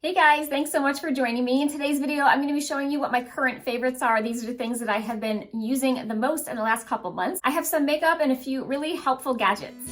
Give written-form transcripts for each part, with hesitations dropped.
Hey guys, thanks so much for joining me. In today's video, I'm going to be showing you what my current favorites are. These are the things that I have been using the most in the last couple months. I have some makeup and a few really helpful gadgets.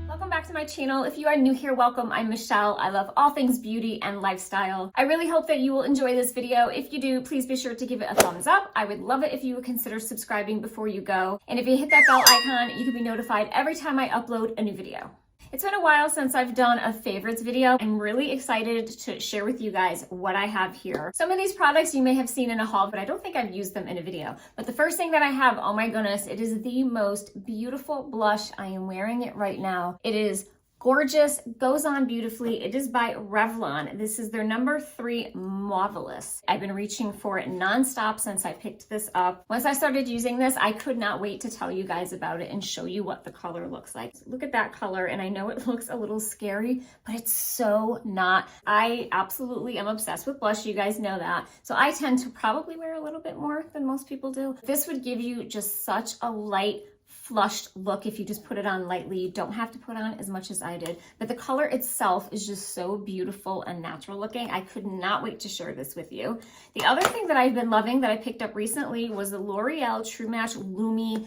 Welcome back to my channel. If you are new here, welcome. I'm Michelle. I love all things beauty and lifestyle. I really hope that you will enjoy this video. If you do, please be sure to give it a thumbs up. I would love it if you would consider subscribing before you go. And if you hit that bell icon, you can be notified every time I upload a new video. It's been a while since I've done a favorites video. I'm really excited to share with you guys what I have here. Some of these products you may have seen in a haul, but I don't think I've used them in a video. But the first thing that I have, oh my goodness, it is the most beautiful blush. I am wearing it right now. It is gorgeous, goes on beautifully. It is by Revlon. This is their number 3 MAUVELOUS. I've been reaching for it nonstop since I picked this up. Once I started using this, I could not wait to tell you guys about it and show you what the color looks like. Look at that color, and I know it looks a little scary, but it's so not. I absolutely am obsessed with blush. You guys know that. So I tend to probably wear a little bit more than most people do. This would give you just such a light, flushed look if you just put it on lightly. You don't have to put on as much as I did, but the color itself is just so beautiful and natural looking. I could not wait to share this with you. The other thing that I've been loving that I picked up recently was the L'Oreal True Match LUMI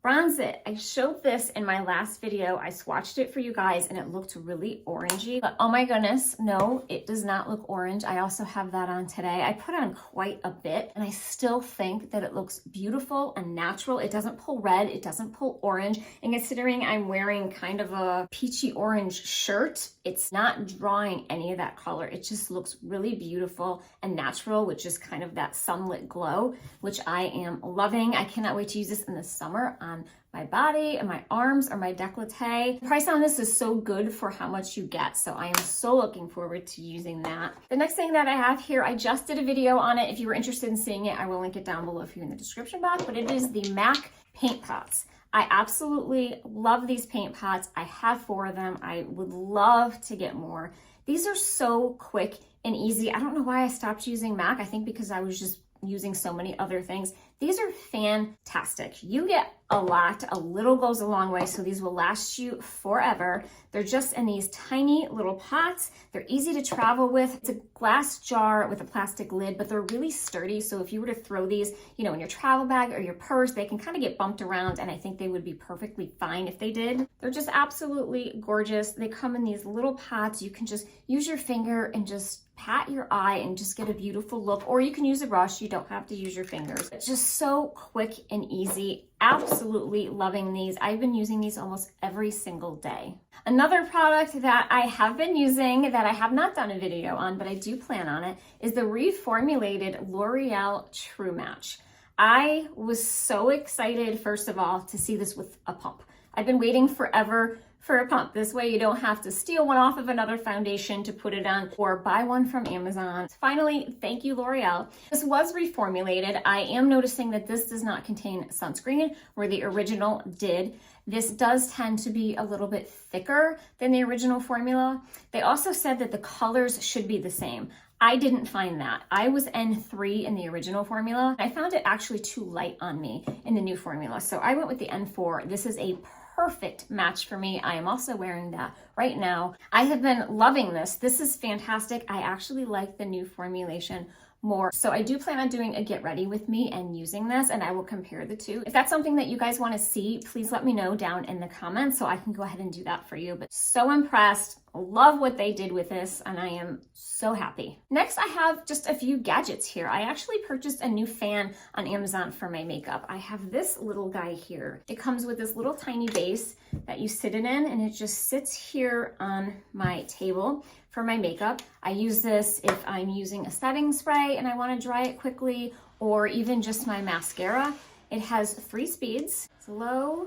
Bronze It. I showed this in my last video. I swatched it for you guys and it looked really orangey, but oh my goodness, no, it does not look orange. I also have that on today. I put on quite a bit and I still think that it looks beautiful and natural. It doesn't pull red, it doesn't pull orange. And considering I'm wearing kind of a peachy orange shirt, it's not drawing any of that color. It just looks really beautiful and natural, which is kind of that sunlit glow, which I am loving. I cannot wait to use this in the summer on my body and my arms or my décolleté. The price on this is so good for how much you get, so I am so looking forward to using that. The next thing that I have here, I just did a video on it. If you were interested in seeing it, I will link it down below for you in the description box, but it is the MAC paint pots. I absolutely love these paint pots. I have 4 of them. I would love to get more. These are so quick and easy. I don't know why I stopped using MAC. I think because I was just using so many other things. These are fantastic. You get a lot, a little goes a long way, so these will last you forever. They're just in these tiny little pots. They're easy to travel with. It's a glass jar with a plastic lid, but they're really sturdy, so if you were to throw these, you know, in your travel bag or your purse, they can kind of get bumped around, and I think they would be perfectly fine if they did. They're just absolutely gorgeous. They come in these little pots. You can just use your finger and just pat your eye and just get a beautiful look, or you can use a brush. You don't have to use your fingers. It's just so quick and easy. Absolutely loving these. I've been using these almost every single day. Another product that I have been using that I have not done a video on, but I do plan on it, is the reformulated L'Oreal True Match. I was so excited, first of all, to see this with a pump. I've been waiting forever for a pump. This way you don't have to steal one off of another foundation to put it on or buy one from Amazon. Finally, thank you, L'Oreal. This was reformulated. I am noticing that this does not contain sunscreen where the original did. This does tend to be a little bit thicker than the original formula. They also said that the colors should be the same. I didn't find that. I was N3 in the original formula. I found it actually too light on me in the new formula. So I went with the N4. This is a perfect match for me. I am also wearing that right now. I have been loving this. This is fantastic. I actually like the new formulation more. So I do plan on doing a get ready with me and using this, and I will compare the two. If that's something that you guys want to see, please let me know down in the comments so I can go ahead and do that for you. But so impressed. Love what they did with this, and I am so happy. Next, I have just a few gadgets here. I actually purchased a new fan on Amazon for my makeup. I have this little guy here. It comes with this little tiny base that you sit it in, and it just sits here on my table for my makeup. I use this if I'm using a setting spray and I want to dry it quickly, or even just my mascara. It has 3 speeds. It's low,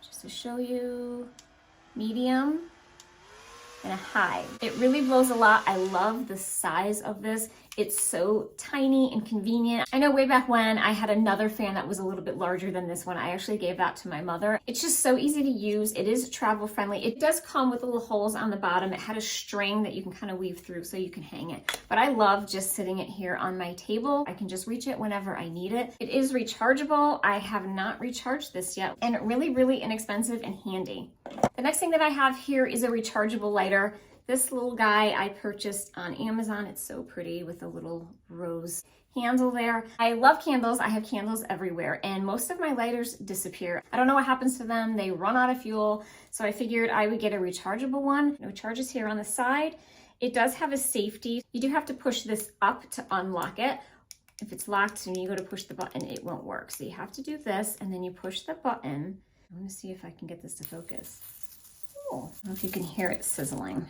just to show you, medium, and a high. It really blows a lot. I love the size of this. It's so tiny and convenient. I know way back when I had another fan that was a little bit larger than this one. I actually gave that to my mother. It's just so easy to use. It is travel friendly. It does come with little holes on the bottom. It had a string that you can kind of weave through so you can hang it. But I love just sitting it here on my table. I can just reach it whenever I need it. It is rechargeable. I have not recharged this yet, and really, really inexpensive and handy. The next thing that I have here is a rechargeable lighter. This little guy I purchased on Amazon. It's so pretty with a little rose handle there. I love candles. I have candles everywhere and most of my lighters disappear. I don't know what happens to them. They run out of fuel. So I figured I would get a rechargeable one. No charges here on the side. It does have a safety. You do have to push this up to unlock it. If it's locked and you go to push the button, it won't work. So you have to do this and then you push the button. I'm gonna see if I can get this to focus. Oh, I don't know if you can hear it sizzling.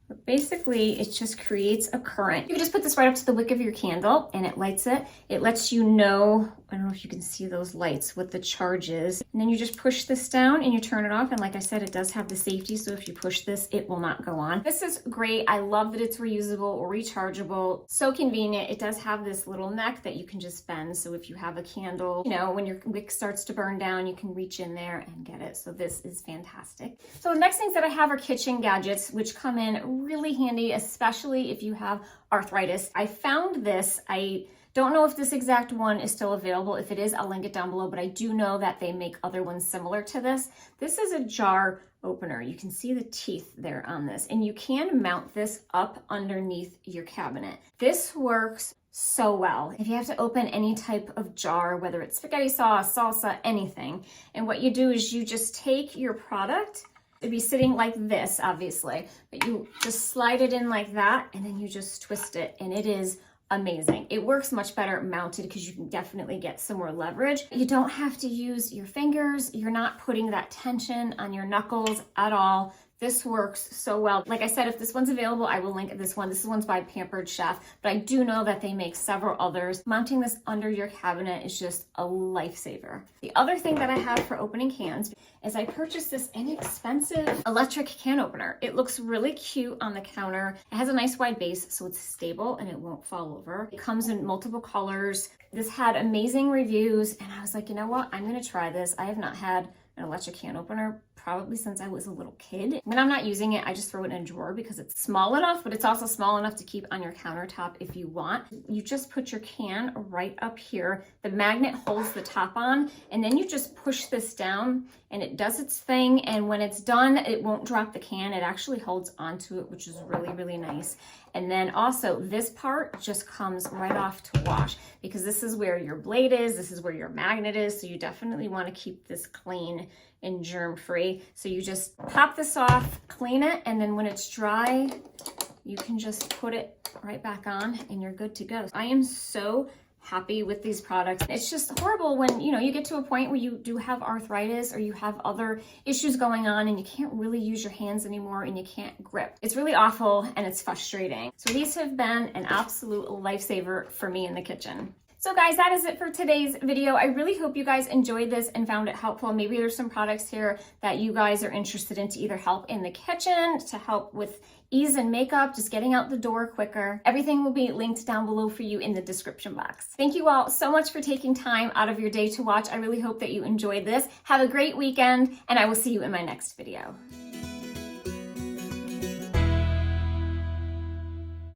But basically, it just creates a current. You can just put this right up to the wick of your candle and it lights it. It lets you know, I don't know if you can see those lights, what the charge is. And then you just push this down and you turn it off. And like I said, it does have the safety. So if you push this, it will not go on. This is great. I love that it's reusable or rechargeable. So convenient. It does have this little neck that you can just bend. So if you have a candle, you know, when your wick starts to burn down, you can reach in there and get it. So this is fantastic. So the next things that I have are kitchen gadgets, which come in really handy, especially if you have arthritis. I found this. I don't know if this exact one is still available. If it is, I'll link it down below, but I do know that they make other ones similar to this. This is a jar opener. You can see the teeth there on this, and you can mount this up underneath your cabinet. This works so well. If you have to open any type of jar, whether it's spaghetti sauce, salsa, anything, and what you do is you just take your product. It'd be sitting like this, obviously, but you just slide it in like that, and then you just twist it, and it is amazing. It works much better mounted because you can definitely get some more leverage. You don't have to use your fingers. You're not putting that tension on your knuckles at all. This works so well. Like I said, if this one's available, I will link this one. This one's by Pampered Chef, but I do know that they make several others. Mounting this under your cabinet is just a lifesaver. The other thing that I have for opening cans is I purchased this inexpensive electric can opener. It looks really cute on the counter. It has a nice wide base, so it's stable and it won't fall over. It comes in multiple colors. This had amazing reviews, and I was like, you know what? I'm gonna try this. I have not had an electric can opener probably since I was a little kid. When I'm not using it, I just throw it in a drawer because it's small enough, but it's also small enough to keep on your countertop if you want. You just put your can right up here. The magnet holds the top on, and then you just push this down and it does its thing. And when it's done, it won't drop the can. It actually holds onto it, which is really, really nice. And then also this part just comes right off to wash because this is where your blade is. This is where your magnet is. So you definitely want to keep this clean and germ-free. So you just pop this off, clean it, and then when it's dry, you can just put it right back on and you're good to go. I am so happy with these products. It's just horrible when, you know, you get to a point where you do have arthritis or you have other issues going on and you can't really use your hands anymore and you can't grip. It's really awful and it's frustrating. So these have been an absolute lifesaver for me in the kitchen. So guys, that is it for today's video. I really hope you guys enjoyed this and found it helpful. Maybe there's some products here that you guys are interested in to either help in the kitchen, to help with ease and makeup, just getting out the door quicker. Everything will be linked down below for you in the description box. Thank you all so much for taking time out of your day to watch. I really hope that you enjoyed this. Have a great weekend, and I will see you in my next video.